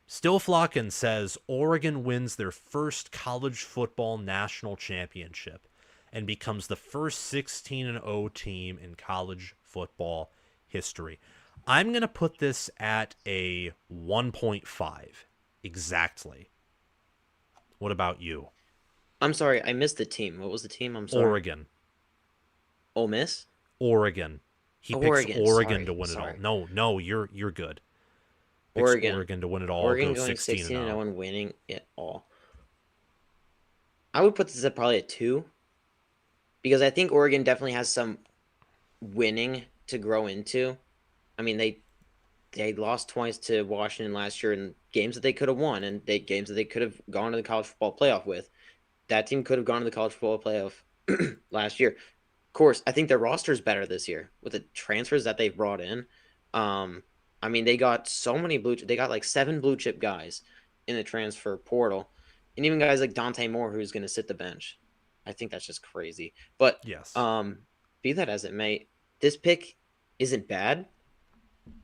Stillflockin says Oregon wins their first college football national championship and becomes the first 16-0 team in college football history. I'm going to put this at a 1.5 exactly. What about you? I'm sorry, I missed the team. What was the team? I'm sorry. Oregon. Ole Miss? Oregon. He picks Oregon. Oregon Sorry, to win it all. sorry. No, you're good. Picks Oregon. Oregon to win it all, Oregon goes going 16 and 16 and 0 0. and winning it all. I would put this at probably a 2 because I think Oregon definitely has some winning to grow into. I mean, they lost twice to Washington last year in games that they could have won and games that they could have gone to the college football playoff with. That team could have gone to the college football playoff last year. Of course, I think their roster is better this year with the transfers that they've brought in. Um, I mean, they got so many they got like 7 blue chip guys in the transfer portal, and even guys like Dante Moore who's going to sit the bench. I think that's just crazy. But Yes. um, be that as it may, this pick isn't bad,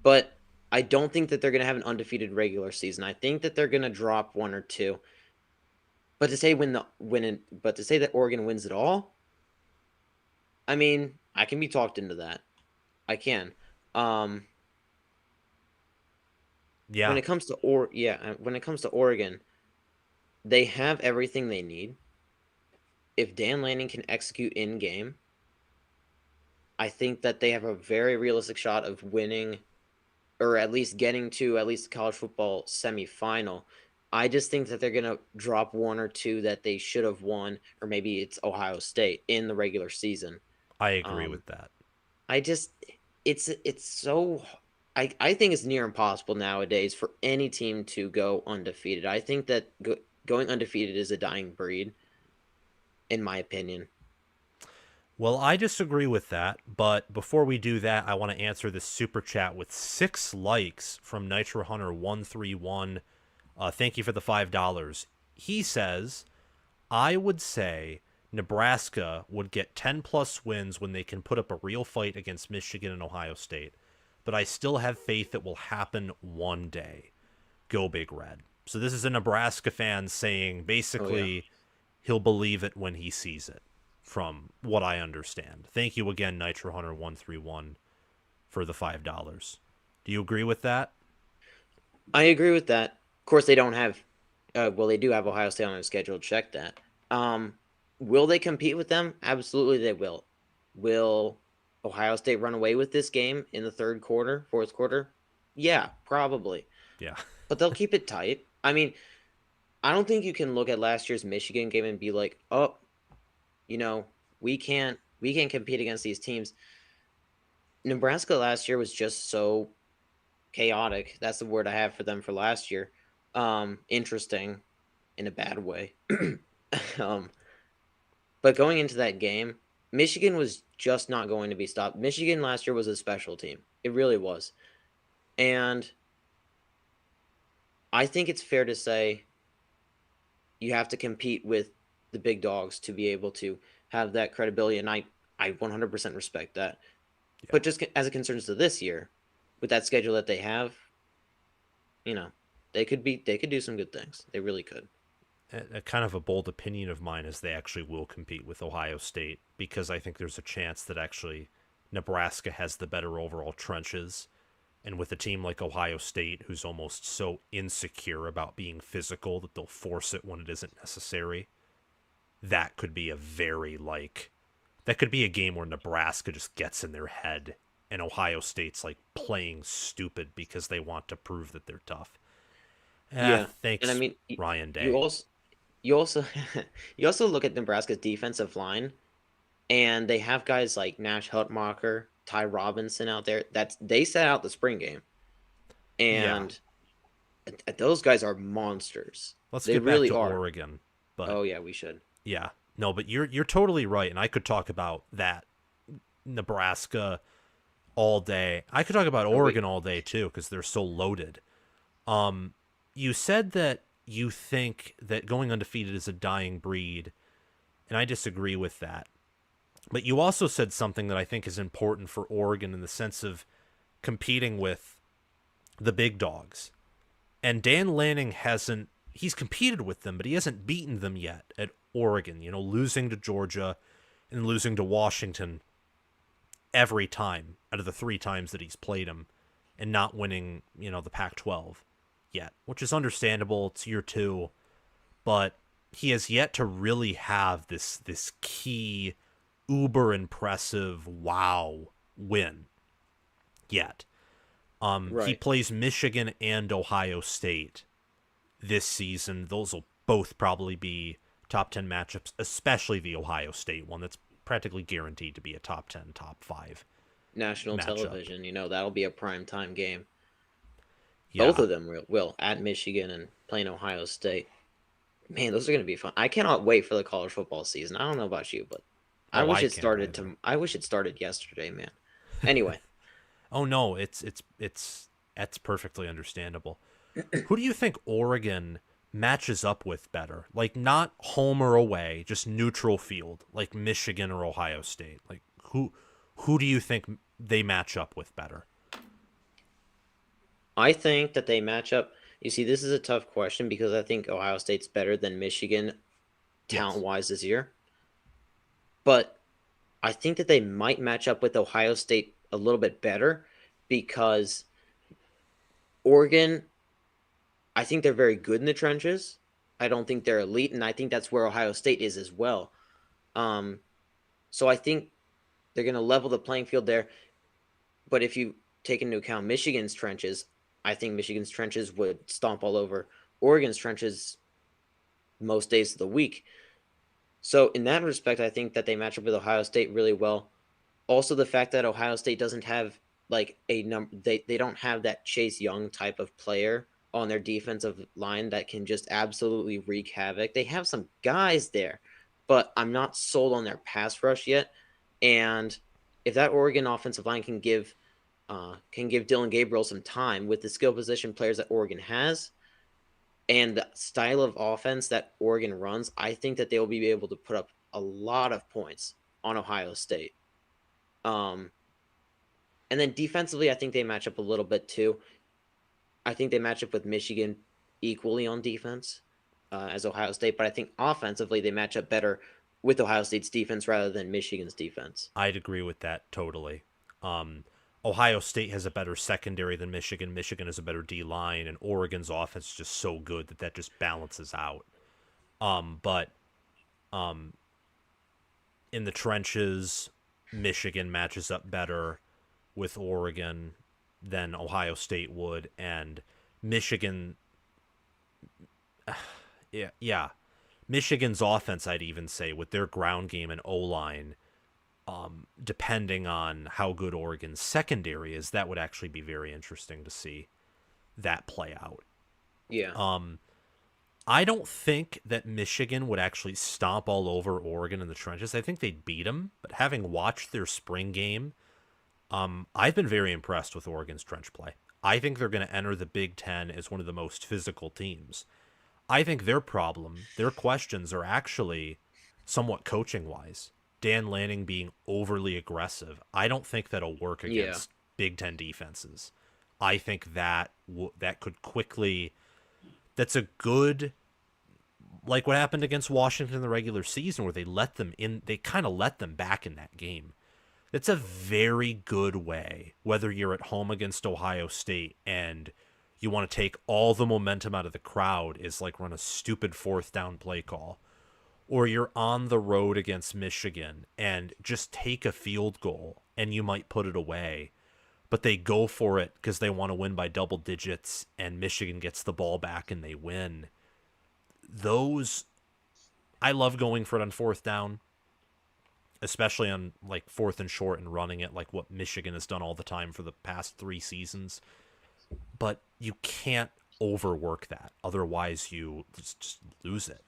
but I don't think that they're going to have an undefeated regular season. I think that they're going to drop one or two. But to say but to say that Oregon wins it all, I mean, I can be talked into that. I can. Um, when Yeah, it comes to when it comes to Oregon, they have everything they need. If Dan Lanning can execute in game, I think that they have a very realistic shot of winning or at least getting to at least the college football semifinal. I just think that they're gonna drop one or two that they should have won, or maybe it's Ohio State in the regular season. I agree Um, with that. I just it's so I think it's near impossible nowadays for any team to go undefeated. I think that going undefeated is a dying breed, in my opinion. Well, I disagree with that, but before we do that, I want to answer this super chat with 6 likes from Nitro Hunter 131. Thank you for the $5. He says, I would say Nebraska would get 10 plus wins when they can put up a real fight against Michigan and Ohio State, but I still have faith it will happen one day. Go Big Red. So this is a Nebraska fan saying Oh yeah. basically he'll believe it when he sees it, from what I understand. Thank you again, Nitro Hunter 131, for the $5. Do you agree with that? I agree with that. Of course, they don't have. Well, they do have Ohio State on their schedule. Check that. Will they compete with them? Absolutely, they will. Will Ohio State run away with this game in the third quarter, fourth quarter? Yeah, probably. Yeah. But they'll keep it tight. I mean, I don't think you can look at last year's Michigan game and be like, "Oh, you know, we can't compete against these teams." Nebraska last year was just so chaotic. That's the word I have for them for last year. Interesting in a bad way. um, but going into that game, Michigan was just not going to be stopped. Michigan last year was a special team. It really was. And I think it's fair to say you have to compete with the big dogs to be able to have that credibility. And I 100% respect that. Yeah. But just as it concerns to this year, with that schedule that they have, you know, they could do some good things. They really could. A kind of a bold opinion of mine is they actually will compete with Ohio State, because I think there's a chance that actually Nebraska has the better overall trenches. And with a team like Ohio State, who's almost so insecure about being physical that they'll force it when it isn't necessary, that could be a very, like, that could be a game where Nebraska just gets in their head and Ohio State's like playing stupid because they want to prove that they're tough. Yeah, and I Thanks, mean, Ryan you Day. also you also you also look at Nebraska's defensive line, and they have guys like Nash Hutmacher, Ty Robinson out there. That's they set out the spring game, Yeah, and those guys are monsters. let's They get back really to are. Oregon. But Oh yeah, we should. yeah, no, but you're totally right, and I could talk about that Nebraska all day. I could talk about Oh wait, Oregon all day too because they're so loaded. Um, you said that you think that going undefeated is a dying breed, and I disagree with that. But you also said something that I think is important for Oregon in the sense of competing with the big dogs. And Dan Lanning hasn't, he's competed with them, but he hasn't beaten them yet at Oregon, losing to Georgia and losing to Washington every time out of the 3 times that he's played them, and not winning, the Pac 12 yet, which is understandable. It's year 2, but he has yet to really have this key, uber impressive wow win yet. He Right. plays Michigan and Ohio State this season. Those will both probably be top 10 matchups, especially the Ohio State one. That's practically guaranteed to be a top 10, top 5 National matchup. television, that'll be a prime time game. Both Yeah. of them will at Michigan and playing Ohio State. Man, those are going to be fun. I cannot wait for the college football season. I don't know about you, but I Oh, wish I it can't started either. I wish it started yesterday, man. Anyway, Oh no, it's that's perfectly understandable. Who do you think Oregon matches up with better? Like not home or away, just neutral field, like Michigan or Ohio State. Like who do you think they match up with better? I think that they match up. You see, this is a tough question because I think Ohio State's better than Michigan talent Yes. wise this year. But I think that they might match up with Ohio State a little bit better because Oregon, I think they're very good in the trenches. I don't think they're elite, and I think that's where Ohio State is as well. Um, so I think they're going to level the playing field there. But if you take into account Michigan's trenches, I think Michigan's trenches would stomp all over Oregon's trenches most days of the week. So in that respect, I think that they match up with Ohio State really well. Also, the fact that Ohio State doesn't have like a number, they don't have that Chase Young type of player on their defensive line that can just absolutely wreak havoc. They have some guys there, but I'm not sold on their pass rush yet. And if that Oregon offensive line can give Dylan Gabriel some time with the skill position players that Oregon has and the style of offense that Oregon runs, I think that they will be able to put up a lot of points on Ohio State. Um, and then defensively, I think they match up a little bit too. I think they match up with Michigan equally on defense as Ohio State, but I think offensively they match up better with Ohio State's defense rather than Michigan's defense. I'd agree with that totally. Um, Ohio State has a better secondary than Michigan. Michigan has a better D line, and Oregon's offense is just so good that just balances out. But in the trenches, Michigan matches up better with Oregon than Ohio State would, and Michigan, yeah, Michigan's offense, I'd even say, with their ground game and O line, depending on how good Oregon's secondary is, that would actually be very interesting to see that play out. Yeah. I don't think that Michigan would actually stomp all over Oregon in the trenches. I think they'd beat them, but having watched their spring game, I've been very impressed with Oregon's trench play. I think they're going to enter the Big Ten as one of the most physical teams. I think their problem, their questions are actually somewhat coaching wise. Dan Lanning being overly aggressive. I don't think that'll work Yeah. against Big Ten defenses. I think that could quickly. That's a good, like what happened against Washington in the regular season, where they let them in. They kind of let them back in that game. That's a very good way, whether you're at home against Ohio State and you want to take all the momentum out of the crowd, is like run a stupid fourth down play call, or you're on the road against Michigan and just take a field goal and you might put it away, but they go for it because they want to win by double digits and Michigan gets the ball back and they win. Those, I love going for it on fourth down, especially on like fourth and short and running it like what Michigan has done all the time for the past 3 seasons. But you can't overwork that. Otherwise, you just lose it.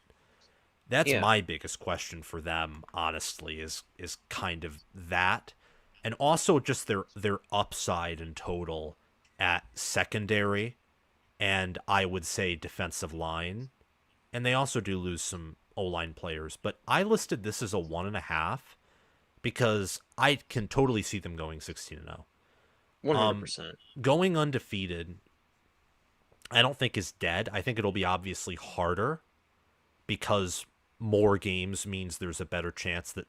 That's Yeah. my biggest question for them, honestly, is kind of that. And also just their upside in total at secondary and I would say defensive line. And they also do lose some O line players. But I listed this as a 1.5 because I can totally see them going 16-0. 100%. Going undefeated, I don't think is dead. I think it'll be obviously harder because more games means there's a better chance that,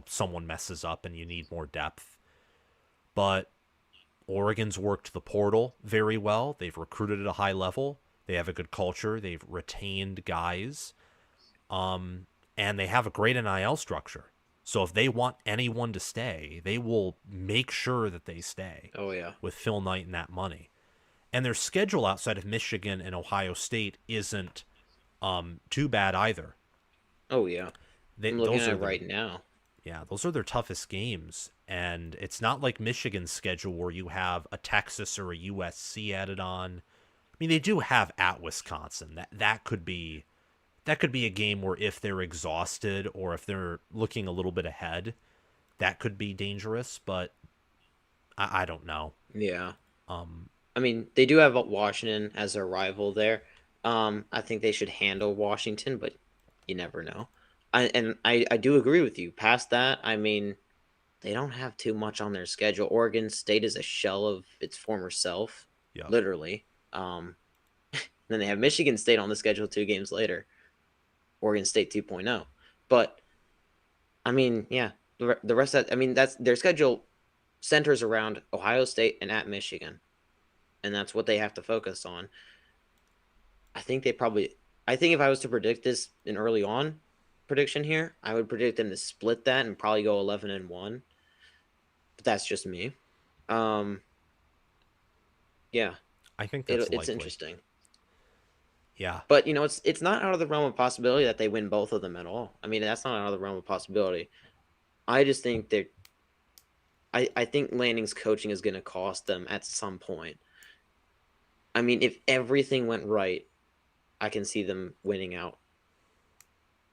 someone messes up and you need more depth. But Oregon's worked the portal very well. They've recruited at a high level. They have a good culture. They've retained guys. And they have a great NIL structure. So if they want anyone to stay, they will make sure that they stay Oh yeah. with Phil Knight and that money. And their schedule outside of Michigan and Ohio State isn't too bad either. Oh yeah. I'm looking Those at are it right now. yeah, those are their toughest games. And it's not like Michigan's schedule where you have a Texas or a USC added on. I mean, they do have at Wisconsin. That could be a game where if they're exhausted or if they're looking a little bit ahead, that could be dangerous. But I don't know. Yeah. Um, I mean, they do have Washington as their rival there. I think they should handle Washington, but you never know. I do agree with you. Past that, I mean, they don't have too much on their schedule. Oregon State is a shell of its former self, yeah, literally. Then they have Michigan State on the schedule 2 games later. Oregon State 2.0. But I mean, yeah, the rest of that, I mean, that's their schedule centers around Ohio State and at Michigan, and that's what they have to focus on. I think they probably. I think if I was to predict this in early on prediction here, I would predict them to split that and probably go 11-1. But that's just me. Um, yeah, I think that's it's likely. interesting. Yeah, But it's not out of the realm of possibility that they win both of them at all. I mean, that's not out of the realm of possibility. I just think that I think Lanning's coaching is going to cost them at some point. I mean, if everything went right, I can see them winning out.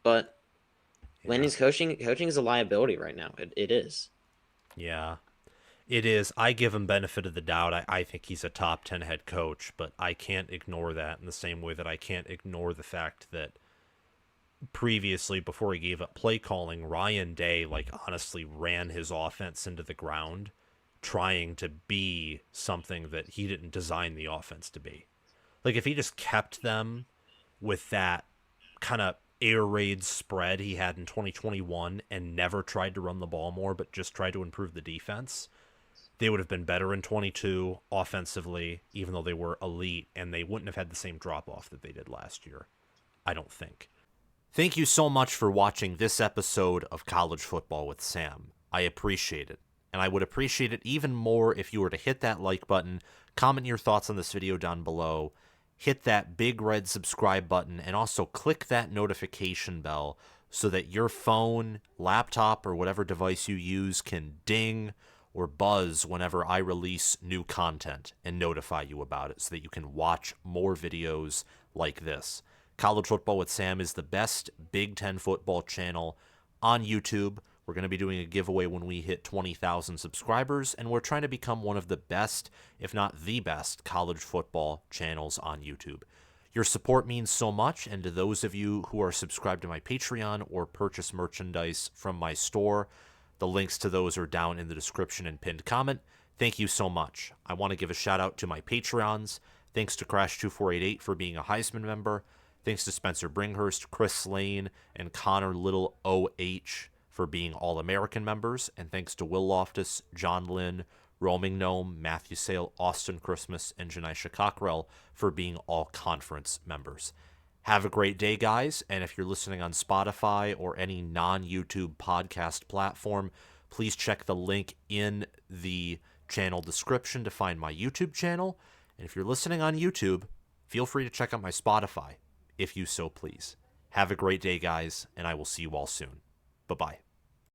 But yeah, Lanning's coaching is a liability right now. It is. yeah. It is. I give him benefit of the doubt. I think he's a top 10 head coach, but I can't ignore that in the same way that I can't ignore the fact that previously, before he gave up play calling, Ryan Day, honestly ran his offense into the ground trying to be something that he didn't design the offense to be. Like, if he just kept them with that kind of air raid spread he had in 2021 and never tried to run the ball more, but just tried to improve the defense, they would have been better in 22 offensively, even though they were elite, and they wouldn't have had the same drop-off that they did last year, I don't think. Thank you so much for watching this episode of College Football with Sam. I appreciate it. And I would appreciate it even more if you were to hit that like button, comment your thoughts on this video down below, hit that big red subscribe button, and also click that notification bell so that your phone, laptop, or whatever device you use can ding or buzz whenever I release new content and notify you about it so that you can watch more videos like this. College Football with Sam is the best Big Ten football channel on YouTube. We're going to be doing a giveaway when we hit 20,000 subscribers, and we're trying to become one of the best, if not the best, college football channels on YouTube. Your support means so much, and to those of you who are subscribed to my Patreon or purchase merchandise from my store, the links to those are down in the description and pinned comment. Thank you so much. I want to give a shout out to my Patreons. Thanks to Crash2488 for being a Heisman member. Thanks to Spencer Bringhurst, Chris Lane, and Connor Little OH for being All-American members. And thanks to Will Loftus, John Lynn, Roaming Gnome, Matthew Sale, Austin Christmas, and Janisha Cockrell for being All-Conference members. Have a great day, guys. And if you're listening on Spotify or any non-YouTube podcast platform, please check the link in the channel description to find my YouTube channel. And if you're listening on YouTube, feel free to check out my Spotify, if you so please. Have a great day, guys, and I will see you all soon. Bye-bye.